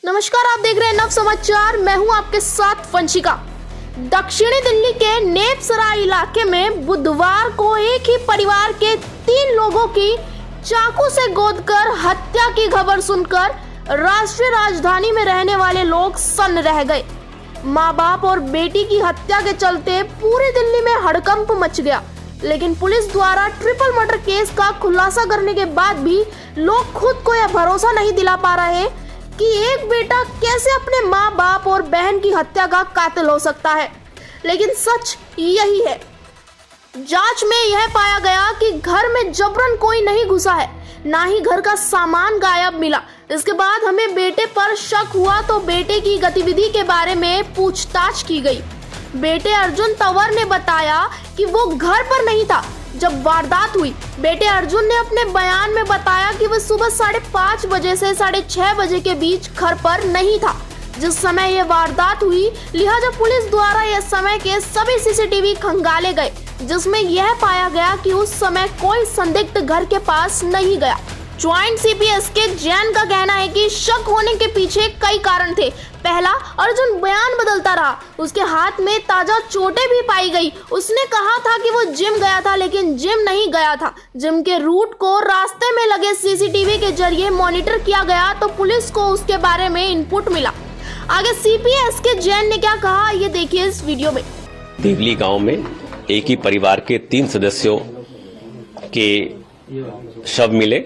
नमस्कार, आप देख रहे हैं नव समाचार। मैं हूं आपके साथ वंशिका। दक्षिणी दिल्ली के नेपसराय इलाके में बुधवार को एक ही परिवार के 3 लोगों की चाकू से गोदकर हत्या की खबर सुनकर राष्ट्रीय राजधानी में रहने वाले लोग सन्न रह गए। माँ बाप और बेटी की हत्या के चलते पूरी दिल्ली में हड़कंप मच गया, लेकिन पुलिस द्वारा ट्रिपल मर्डर केस का खुलासा करने के बाद भी लोग खुद को यह भरोसा नहीं दिला पा रहे कि एक बेटा कैसे अपने माँ बाप और बहन की हत्या का कातिल हो सकता है। लेकिन सच यही है। जांच में यह पाया गया कि घर में जबरन कोई नहीं घुसा है, ना ही घर का सामान गायब मिला। इसके बाद हमें बेटे पर शक हुआ तो बेटे की गतिविधि के बारे में पूछताछ की गई। बेटे अर्जुन तंवर ने बताया कि वो घर पर नहीं था जब वारदात हुई। बेटे अर्जुन ने अपने बयान में बताया कि वह सुबह 5:30 बजे से 6:30 बजे के बीच घर पर नहीं था जिस समय ये वारदात हुई। लिहाजा पुलिस द्वारा यह समय के सभी सीसीटीवी खंगाले गए, जिसमें यह पाया गया कि उस समय कोई संदिग्ध घर के पास नहीं गया। ज्वाइंट सीपी एसके जैन का कहना है कि शक होने के पीछे कई कारण थे। पहला, अर्जुन बयान बदलता रहा। उसके हाथ में ताजा चोटें भी पाई गई। उसने कहा था कि वो जिम गया था, लेकिन जिम नहीं गया था। जिम के रूट को रास्ते में लगे सीसीटीवी के जरिए मॉनिटर किया गया तो पुलिस को उसके बारे में इनपुट मिला। आगे सीपी एसके जैन ने क्या कहा, ये देखिए इस वीडियो में। देवली गांव में एक ही परिवार के 3 सदस्यों के शव मिले।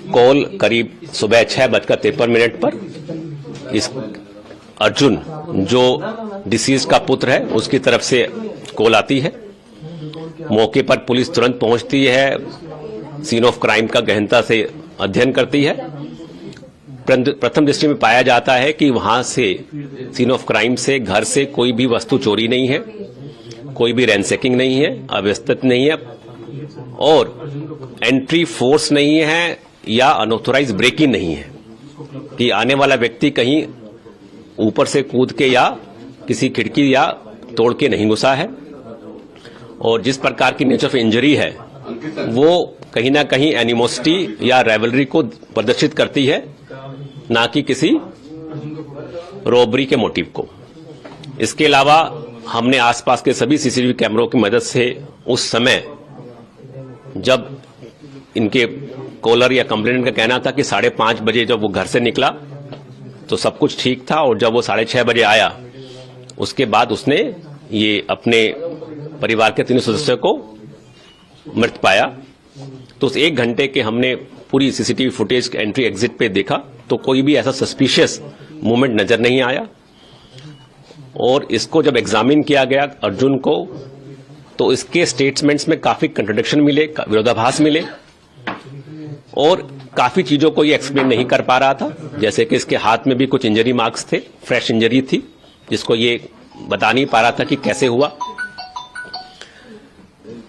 कॉल करीब सुबह 6:53 पर इस अर्जुन, जो डिसीज का पुत्र है, उसकी तरफ से कॉल आती है। मौके पर पुलिस तुरंत पहुंचती है, सीन ऑफ क्राइम का गहनता से अध्ययन करती है। प्रथम दृष्टि में पाया जाता है कि वहां से सीन ऑफ क्राइम से घर से कोई भी वस्तु चोरी नहीं है, कोई भी रैंसैकिंग नहीं है, अव्यवस्थित नहीं है और एंट्री फोर्स नहीं है या अनऑथोराइज ब्रेकिंग नहीं है कि आने वाला व्यक्ति कहीं ऊपर से कूद के या किसी खिड़की या तोड़ के नहीं घुसा है। और जिस प्रकार की नेचर ऑफ इंजरी है वो कहीं ना कहीं एनिमोसिटी या राइवलरी को प्रदर्शित करती है, ना कि किसी रॉबरी के मोटिव को। इसके अलावा हमने आसपास के सभी सीसीटीवी कैमरों की मदद से उस समय जब इनके कॉलर या कंप्लेनेंट का कहना था कि 5:30 बजे जब वो घर से निकला तो सब कुछ ठीक था, और जब वो 6:30 बजे आया उसके बाद उसने ये अपने परिवार के 3 सदस्यों को मृत पाया। तो उस 1 घंटे के हमने पूरी सीसीटीवी फुटेज एंट्री एग्जिट पे देखा तो कोई भी ऐसा सस्पिशियस मूवमेंट नजर नहीं आया। और इसको जब एग्जामिन किया गया अर्जुन को, तो इसके स्टेटमेंट्स में काफी कंट्राडिक्शन मिले, विरोधाभास मिले और काफी चीजों को ये एक्सप्लेन नहीं कर पा रहा था। जैसे कि इसके हाथ में भी कुछ इंजरी मार्क्स थे, फ्रेश इंजरी थी, जिसको ये बता नहीं पा रहा था कि कैसे हुआ।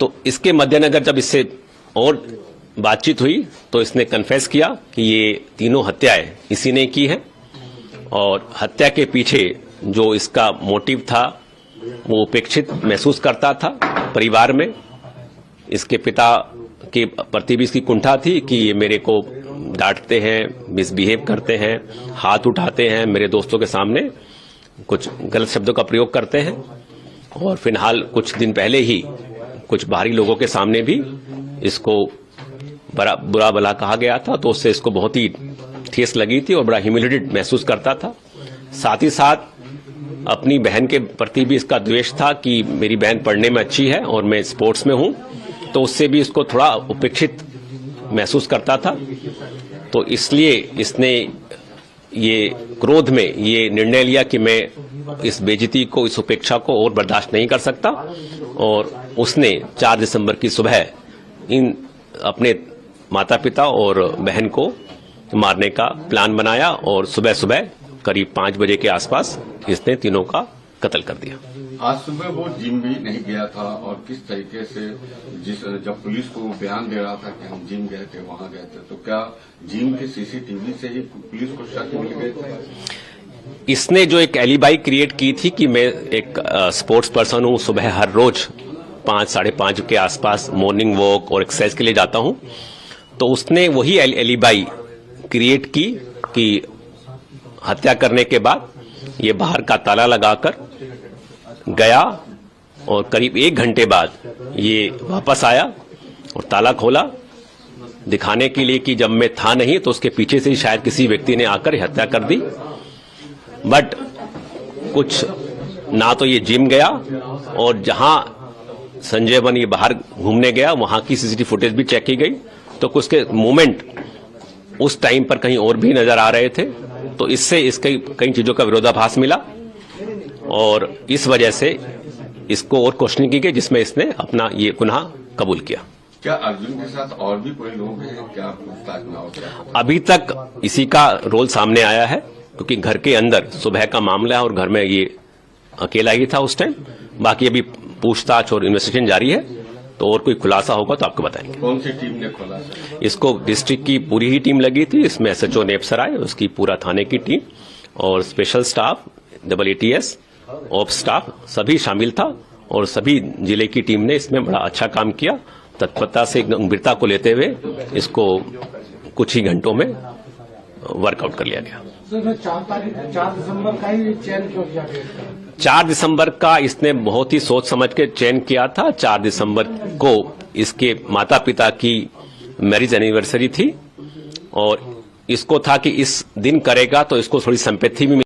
तो इसके मद्देनजर जब इससे और बातचीत हुई तो इसने कन्फेस किया कि ये तीनों हत्याएं इसी ने की है और हत्या के पीछे जो इसका मोटिव था वो उपेक्षित महसूस करता था परिवार में। इसके पिता के प्रति भी इसकी कुंठा थी कि ये मेरे को डांटते हैं, मिसबिहेव करते हैं, हाथ उठाते हैं, मेरे दोस्तों के सामने कुछ गलत शब्दों का प्रयोग करते हैं। और फिलहाल कुछ दिन पहले ही कुछ बाहरी लोगों के सामने भी इसको बुरा भला कहा गया था, तो उससे इसको बहुत ही ठेस लगी थी और बड़ा ह्यूमिलेटेड महसूस करता था। साथ ही साथ अपनी बहन के प्रति भी इसका द्वेष था कि मेरी बहन पढ़ने में अच्छी है और मैं स्पोर्ट्स में हूं, तो उससे भी इसको थोड़ा उपेक्षित महसूस करता था। तो इसलिए इसने ये क्रोध में ये निर्णय लिया कि मैं इस बेइज्जती को, इस उपेक्षा को और बर्दाश्त नहीं कर सकता, और उसने 4 दिसंबर की सुबह इन अपने माता पिता और बहन को मारने का प्लान बनाया और सुबह सुबह करीब 5 बजे के आसपास इसने तीनों का कत्ल कर दिया। आज सुबह वो जिम भी नहीं गया था और किस तरीके से जब पुलिस को बयान दे रहा था कि हम जिम गए थे, वहां गए थे, तो क्या जिम के सीसीटीवी से ही पुलिस को शक मिल गए थे? इसने जो एक एलिबाई क्रिएट की थी कि मैं एक स्पोर्ट्स पर्सन हूं, सुबह हर रोज 5-5:30 के आसपास मॉर्निंग वॉक और एक्सरसाइज के लिए जाता हूं, तो उसने वही एलिबाई क्रिएट की कि हत्या करने के बाद ये बाहर का ताला लगाकर गया और करीब 1 घंटे बाद ये वापस आया और ताला खोला दिखाने के लिए कि जब मैं था नहीं तो उसके पीछे से ही शायद किसी व्यक्ति ने आकर हत्या कर दी। बट कुछ ना तो ये जिम गया और जहां संजय वन ये बाहर घूमने गया वहां की सीसीटीवी फुटेज भी चेक की गई तो कुछ के मूवमेंट उस टाइम पर कहीं और भी नजर आ रहे थे, तो इससे इसके कई चीजों का विरोधाभास मिला और इस वजह से इसको और क्वेश्चनिंग की गई जिसमें इसने अपना ये गुनाह कबूल किया। क्या अर्जुन के साथ और भी कोई लोग हैं? क्या पूछताछ में हो गया? अभी तक इसी का रोल सामने आया है क्योंकि घर के अंदर सुबह का मामला है और घर में ये अकेला ही था उस टाइम। बाकी अभी पूछताछ और इन्वेस्टिगेशन जारी है, तो और कोई खुलासा होगा तो आपको बताएंगे। कौन सी टीम ने खोला सर? इसको डिस्ट्रिक्ट की पूरी ही टीम लगी थी, इसमें एसएचओ नेपसराय, उसकी पूरा थाने की टीम और special staff, ATS, op staff सभी शामिल था और सभी जिले की टीम ने इसमें बड़ा अच्छा काम किया। तत्परता से गंभीरता को लेते हुए इसको कुछ ही घंटों में वर्कआउट कर लिया गया। 4 दिसंबर का ही चयन क्यों किया गया? 4 दिसंबर का इसने बहुत ही सोच समझ के चयन किया था। 4 दिसंबर को इसके माता पिता की मैरिज एनिवर्सरी थी और इसको था कि इस दिन करेगा तो इसको थोड़ी संपत्ति भी